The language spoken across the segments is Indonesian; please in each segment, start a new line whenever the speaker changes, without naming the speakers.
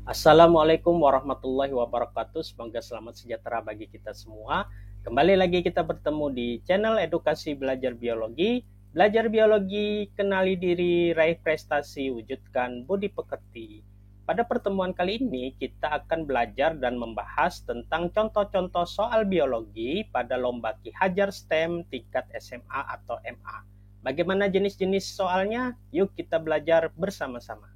Assalamualaikum warahmatullahi wabarakatuh. Semoga selamat sejahtera bagi kita semua. Kembali lagi kita bertemu di channel Edukasi Belajar Biologi. Belajar biologi, kenali diri, raih prestasi, wujudkan budi pekerti. Pada pertemuan kali ini kita akan belajar dan membahas tentang contoh-contoh soal biologi pada lomba Ki Hajar STEM tingkat SMA atau MA. Bagaimana jenis-jenis soalnya? Yuk kita belajar bersama-sama.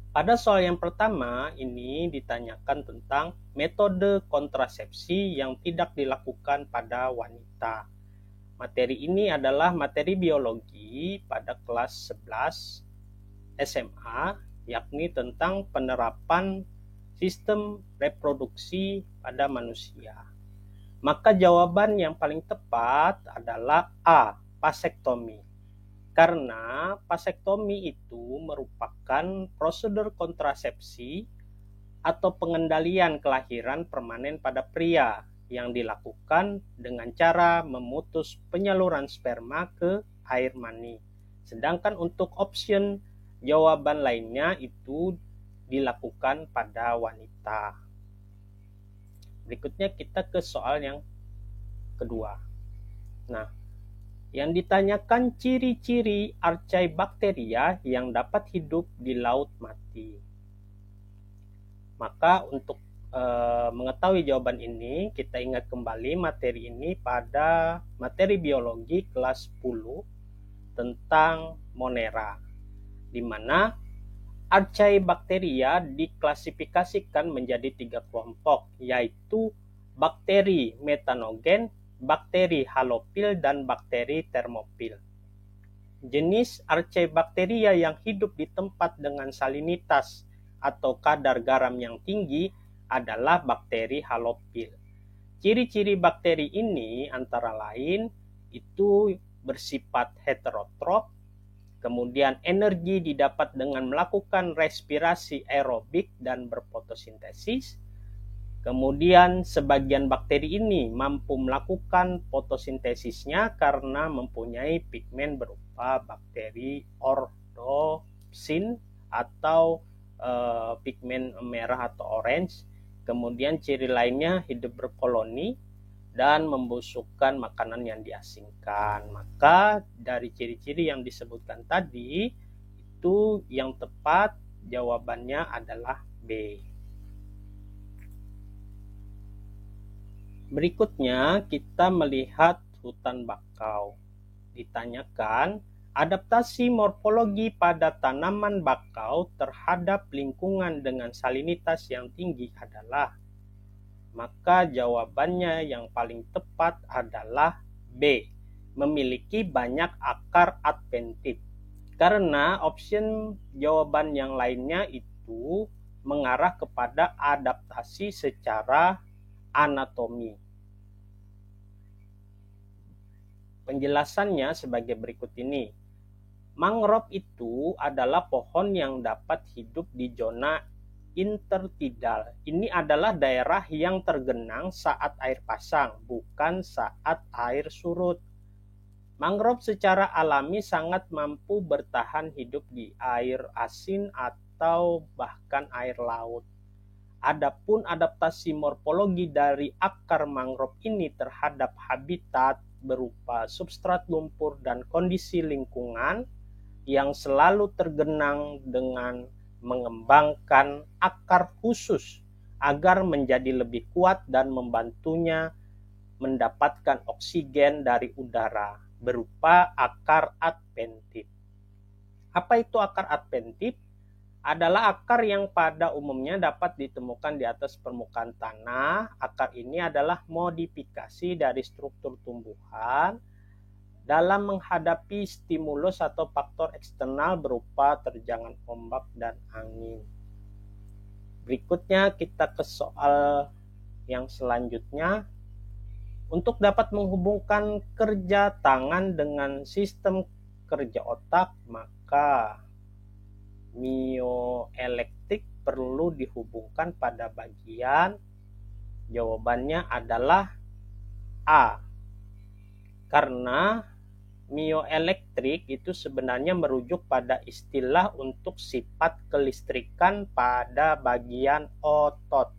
Pada soal yang pertama, ini ditanyakan tentang metode kontrasepsi yang tidak dilakukan pada wanita. Materi ini adalah materi biologi pada kelas 11 SMA, yakni tentang penerapan sistem reproduksi pada manusia. Maka jawaban yang paling tepat adalah A, vasektomi. Karena vasektomi itu merupakan prosedur kontrasepsi atau pengendalian kelahiran permanen pada pria yang dilakukan dengan cara memutus penyaluran sperma ke air mani. Sedangkan untuk option jawaban lainnya itu dilakukan pada wanita. Berikutnya kita ke soal yang kedua. Nah, yang ditanyakan ciri-ciri Archaebacteria yang dapat hidup di laut mati. Maka untuk mengetahui jawaban ini, kita ingat kembali materi ini pada materi biologi kelas 10 tentang Monera, di mana Archaebacteria diklasifikasikan menjadi 3 kelompok, yaitu bakteri metanogen, bakteri halofil, dan bakteri termofil. Jenis Archaebacteria yang hidup di tempat dengan salinitas atau kadar garam yang tinggi adalah bakteri halofil. Ciri-ciri bakteri ini antara lain itu bersifat heterotrof, kemudian energi didapat dengan melakukan respirasi aerobik dan berfotosintesis. Kemudian sebagian bakteri ini mampu melakukan fotosintesisnya karena mempunyai pigmen berupa bakteri orthopsin atau pigmen merah atau orange. Kemudian ciri lainnya hidup berkoloni dan membusukkan makanan yang diasingkan. Maka dari ciri-ciri yang disebutkan tadi, itu yang tepat jawabannya adalah B. Berikutnya kita melihat hutan bakau. Ditanyakan, adaptasi morfologi pada tanaman bakau terhadap lingkungan dengan salinitas yang tinggi adalah. Maka jawabannya yang paling tepat adalah B, memiliki banyak akar adventif. Karena option jawaban yang lainnya itu mengarah kepada adaptasi secara anatomi. Penjelasannya sebagai berikut ini. Mangrove itu adalah pohon yang dapat hidup di zona intertidal. Ini adalah daerah yang tergenang saat air pasang, bukan saat air surut. Mangrove secara alami sangat mampu bertahan hidup di air asin atau bahkan air laut. Adapun adaptasi morfologi dari akar mangrove ini terhadap habitat berupa substrat lumpur dan kondisi lingkungan yang selalu tergenang dengan mengembangkan akar khusus agar menjadi lebih kuat dan membantunya mendapatkan oksigen dari udara berupa akar adventif. Apa itu akar adventif? Adalah akar yang pada umumnya dapat ditemukan di atas permukaan tanah. Akar ini adalah modifikasi dari struktur tumbuhan dalam menghadapi stimulus atau faktor eksternal berupa terjangan ombak dan angin. Berikutnya kita ke soal yang selanjutnya. Untuk dapat menghubungkan kerja tangan dengan sistem kerja otak, maka mioelektrik perlu dihubungkan pada bagian. Jawabannya adalah A. Karena Mioelektrik itu sebenarnya merujuk pada istilah untuk sifat kelistrikan pada bagian otot.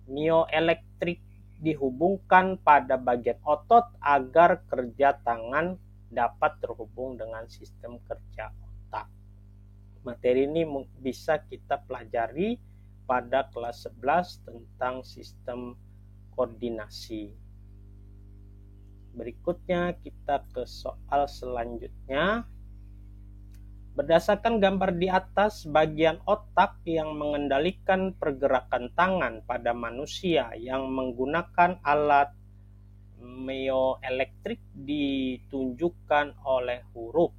Mioelektrik dihubungkan pada bagian otot agar kerja tangan dapat terhubung dengan sistem kerja otak. Materi ini bisa kita pelajari pada kelas 11 tentang sistem koordinasi. Berikutnya kita ke soal selanjutnya. Berdasarkan gambar di atas, bagian otak yang mengendalikan pergerakan tangan pada manusia yang menggunakan alat mioelektrik ditunjukkan oleh huruf.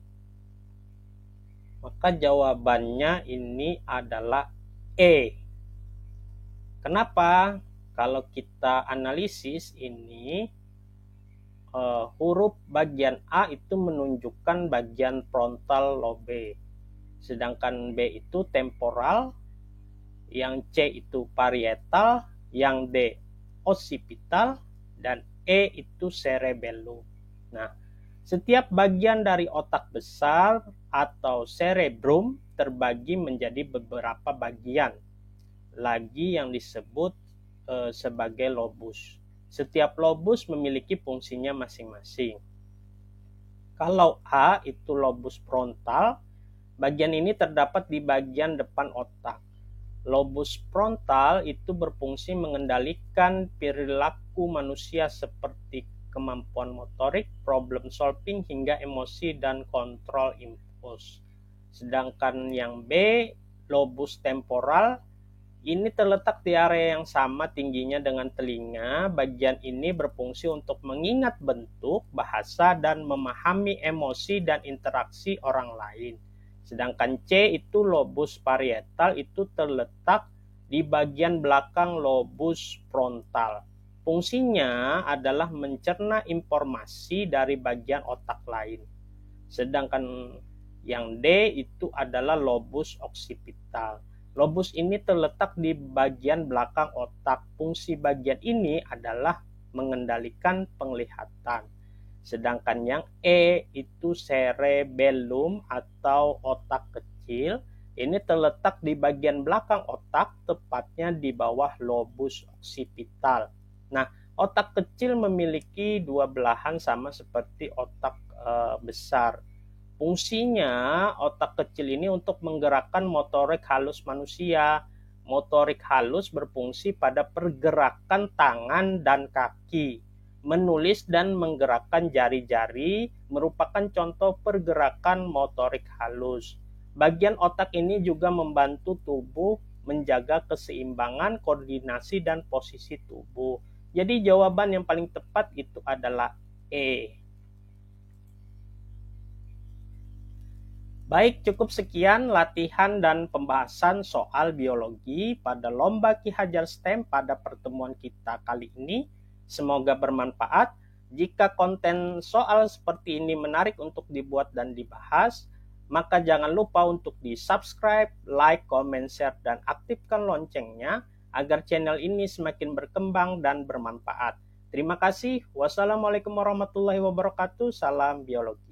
Maka jawabannya ini adalah E. Kenapa? Kalau kita analisis ini, huruf bagian A itu menunjukkan bagian frontal lobe, sedangkan B itu temporal, yang C itu parietal, yang D occipital, dan E itu cerebellum. Nah, setiap bagian dari otak besar atau cerebrum terbagi menjadi beberapa bagian lagi yang disebut sebagai lobus. Setiap lobus memiliki fungsinya masing-masing. Kalau A itu lobus frontal, bagian ini terdapat di bagian depan otak. Lobus frontal itu berfungsi mengendalikan perilaku manusia seperti kemampuan motorik, problem solving, hingga emosi dan kontrol impuls. Sedangkan yang B, lobus temporal, ini terletak di area yang sama tingginya dengan telinga. Bagian ini berfungsi untuk mengingat bentuk, bahasa, dan memahami emosi dan interaksi orang lain. Sedangkan C itu lobus parietal, itu terletak di bagian belakang lobus frontal. Fungsinya adalah mencerna informasi dari bagian otak lain. Sedangkan yang D itu adalah lobus occipital. Lobus ini terletak di bagian belakang otak. Fungsi bagian ini adalah mengendalikan penglihatan. Sedangkan yang E itu cerebellum atau otak kecil. Ini terletak di bagian belakang otak, tepatnya di bawah lobus occipital. Nah, otak kecil memiliki dua belahan sama seperti otak besar. Fungsinya otak kecil ini untuk menggerakkan motorik halus manusia. Motorik halus berfungsi pada pergerakan tangan dan kaki. Menulis dan menggerakkan jari-jari merupakan contoh pergerakan motorik halus. Bagian otak ini juga membantu tubuh menjaga keseimbangan, koordinasi, dan posisi tubuh. Jadi jawaban yang paling tepat itu adalah E. Baik, cukup sekian latihan dan pembahasan soal biologi pada Lomba Ki Hajar STEM pada pertemuan kita kali ini. Semoga bermanfaat. Jika konten soal seperti ini menarik untuk dibuat dan dibahas, maka jangan lupa untuk di-subscribe, like, comment, share, dan aktifkan loncengnya agar channel ini semakin berkembang dan bermanfaat. Terima kasih. Wassalamualaikum warahmatullahi wabarakatuh. Salam biologi.